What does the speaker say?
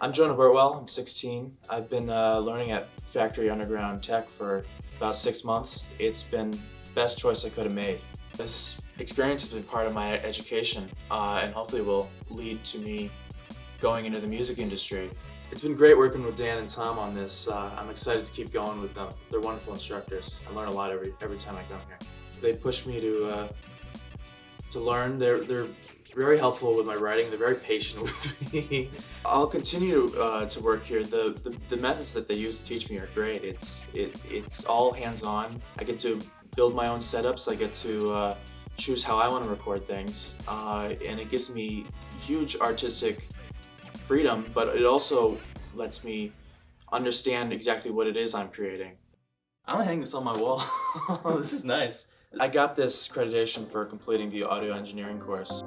I'm Jonah Birtwell, I'm 16. I've been learning at Factory Underground Tech for about 6 months. It's been the best choice I could have made. This experience has been part of my education and hopefully will lead to me going into the music industry. It's been great working with Dan and Tom on this. I'm excited to keep going with them. They're wonderful instructors. I learn a lot every time I come here. They push me to learn. They're very helpful with my writing. They're very patient with me. I'll continue to work here. The methods that they use to teach me are great. It's all hands-on. I get to build my own setups. I get to choose how I want to record things, and it gives me huge artistic freedom, but it also lets me understand exactly what it is I'm creating. I'm gonna hang this on my wall. This is nice. I got this accreditation for completing the audio engineering course.